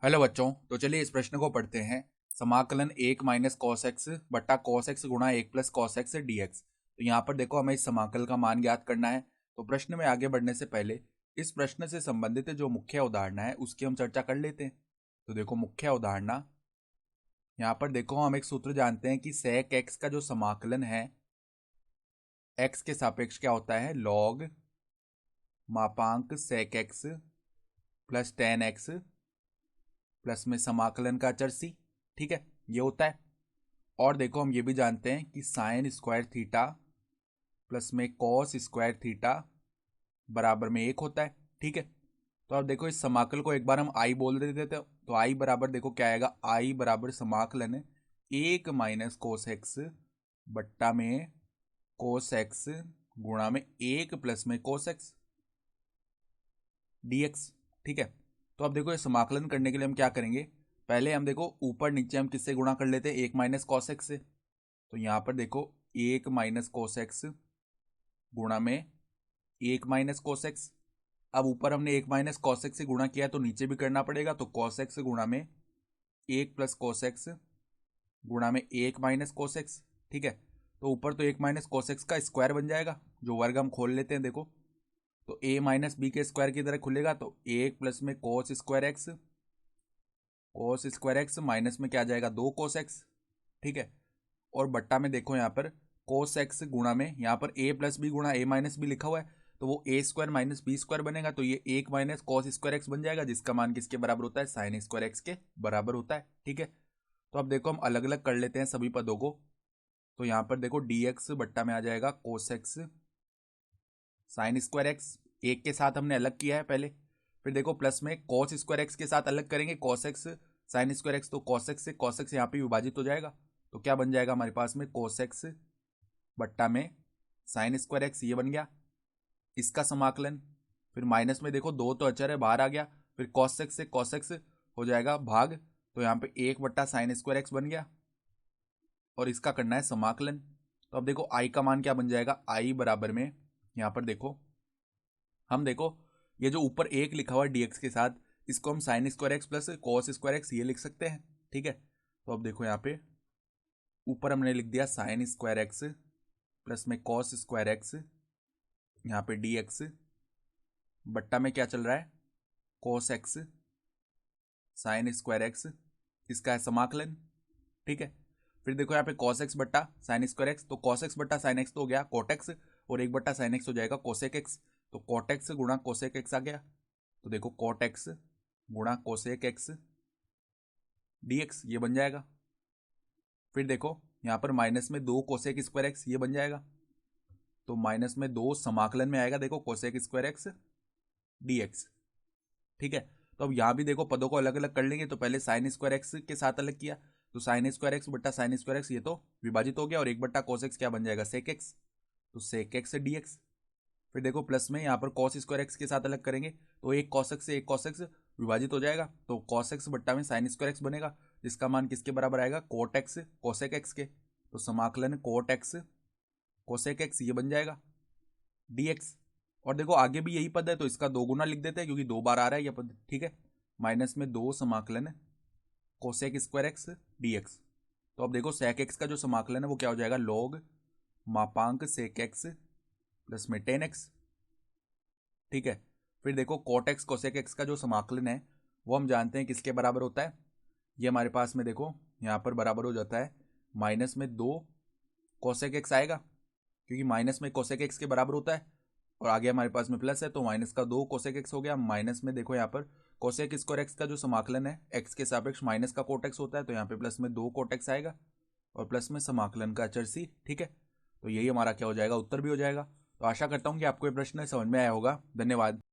Hello बच्चों, तो चलिए इस प्रश्न को पढ़ते हैं। समाकलन 1 माइनस कॉस एक्स बट्टा कॉस एक्स गुणा 1 plus cos x D x. तो यहाँ पर देखो हमें इस समाकल का मान ज्ञात करना है। तो प्रश्न में आगे बढ़ने से पहले इस प्रश्न से संबंधित जो मुख्य अवधारणा है उसकी हम चर्चा कर लेते हैं। तो देखो मुख्य अवधारणा, यहाँ पर देखो हम एक सूत्र जानते हैं कि सेक एक्स का जो समाकलन है एक्स के सापेक्ष क्या होता है, लॉग मापांक sec x plus ten x plus में समाकलन का अचर सी। ठीक है, ये होता है। और देखो हम ये भी जानते हैं कि साइन स्क्वायर थीटा प्लस में कॉस स्क्वायर थीटा बराबर में 1 होता है। ठीक है, तो अब देखो इस समाकल को एक बार हम आई बोल देते थे, तो आई बराबर देखो क्या आएगा, आई बराबर समाकलन 1 माइनस कोस एक्स बट्टा में कोस एक्स गुणा में 1 प्लस में कोस एक्स डी एक्स। ठीक है, तो अब देखो ये समाकलन करने के लिए हम क्या करेंगे, पहले हम देखो ऊपर नीचे हम किससे गुणा कर लेते हैं, 1 माइनस कॉस एक्स से। तो यहाँ पर देखो 1 माइनस कोस एक्स गुणा में 1 माइनस कोस एक्स। अब ऊपर हमने 1 माइनस कॉस एक्स से गुणा किया तो नीचे भी करना पड़ेगा, तो कॉस एक्स गुणा में 1 प्लस कोस एक्स गुणा में 1 माइनस कोस एक्स। ठीक है, तो ऊपर तो 1 माइनस कोस एक्स का स्क्वायर बन जाएगा, जो वर्ग हम खोल लेते हैं देखो, तो a माइनस बी के स्क्वायर की तरह खुलेगा, तो 1 प्लस में कोस स्क्वायर एक्स माइनस में क्या आ जाएगा 2 कोस एक्स। ठीक है, और बट्टा में देखो यहाँ पर कोस एक्स गुणा में यहाँ पर a प्लस बी गुणा a माइनस बी लिखा हुआ है, तो वो a square minus B square बनेगा, तो ये 1 माइनस कॉस स्क्वायर एक्स बन जाएगा, जिसका मान किसके बराबर होता है, साइन स्क्वायर एक्स के बराबर होता है। ठीक है, तो अब देखो हम अलग अलग कर लेते हैं सभी पदों को। तो यहाँ पर देखो डी एक्स बट्टा में आ जाएगा cos x sine square x, एक के साथ हमने अलग किया है पहले, फिर देखो प्लस में कॉस स्क्वायर एक्स के साथ अलग करेंगे, cos x sine square x, तो कॉस एक्स से कॉस एक्स यहाँ पे विभाजित हो जाएगा, तो क्या बन जाएगा हमारे पास में कोस एक्स बट्टा में साइन स्क्वायर एक्स, ये बन गया इसका समाकलन। फिर माइनस में देखो दो तो अचर है बाहर आ गया, फिर कॉस एक्स से कॉस एक्स हो जाएगा भाग, तो यहाँ पे 1 बट्टा साइन स्क्वायर एक्स बन गया, और इसका करना है समाकलन। तो अब देखो आई का मान क्या बन जाएगा, आई बराबर में यहाँ पर देखो हम देखो ये जो ऊपर 1 लिखा हुआ है dx के साथ, इसको हम sine square x plus cos square x ये लिख सकते हैं। ठीक है, तो अब देखो यहाँ पे ऊपर हमने लिख दिया साइन स्क्वायर एक्स प्लस में कॉस स्क्वायर एक्स, यहाँ पे dx बट्टा में क्या चल रहा है, cos x sine square x, इसका है समाकलन। ठीक है, फिर देखो यहाँ पे कॉस एक्स बट्टा साइन स्क्वायर एक्स, तो कॉस एक्स बट्टा साइन एक्स तो हो गया कोट एक्स, और 1 बट्टा साइन एक्स हो जाएगा कोसेक एक्स, तो कोट एक्स गुणा कोसेक एक्स आ गया, तो देखो कोट एक्स गुणा कोसेक एक्स डी एक्स ये बन जाएगा। फिर देखो यहाँ पर माइनस में 2 कोसेक स्क्वायर एक्स ये बन जाएगा, तो माइनस में 2 समाकलन में आएगा देखो cosec square x D x. ठीक है, तो अब यहाँ भी देखो पदों को अलग अलग कर लेंगे, तो पहले साइन स्क्वायर एक्स के साथ अलग किया, तो साइन स्क्वायर एक्स बट्टा साइन स्क्वायर एक्स ये तो विभाजित हो गया, और 1 बट्टा कोस एक्स क्या बन जाएगा सेक एक्स, तो सेक एक्स डी एक्स। फिर देखो प्लस में यहाँ पर कॉस स्क्वायर एक्स के साथ अलग करेंगे, तो एक कॉस एक्स से एक कॉस एक्स विभाजित हो जाएगा, तो कॉस एक्स बट्टा में साइन स्क्वायर एक्स बनेगा, जिसका मान किसके बराबर आएगा, कोट एक्स कोसेक एक्स के, तो समाकलन कोट एक्स कोसेक एक्स ये बन जाएगा डी एक्स। और देखो आगे भी यही पद है, तो इसका 2 गुना लिख देते हैं क्योंकि 2 बार आ रहा है यह पद। ठीक है, माइनस में 2 समाकलन cosec square x D x. तो अब देखो सेक एक्स का जो समाकलन है वो क्या हो जाएगा, लॉग मापांक सेक एक्स प्लस में 10x। ठीक है, फिर देखो कोट एक्स कोसेक एक्स का जो समाकलन है वो हम जानते हैं किसके बराबर होता है, ये हमारे पास में देखो यहाँ पर बराबर हो जाता है माइनस में 2 कोसेक एक्स आएगा, क्योंकि माइनस में कोसेक एक्स के बराबर होता है, और आगे हमारे पास में प्लस है, तो माइनस का 2 कोसेक एक्स हो गया, माइनस में देखो यहाँ पर कोसेक स्क्वायर एक्स का जो समाकलन है एक्स के सापेक्ष माइनस का कोट एक्स होता है, तो यहाँ पे प्लस में 2 कोट एक्स आएगा, और प्लस में समाकलन का अचर सी। ठीक है, तो यही हमारा क्या हो जाएगा, उत्तर भी हो जाएगा। तो आशा करता हूँ कि आपको ये प्रश्न समझ में आया होगा। धन्यवाद।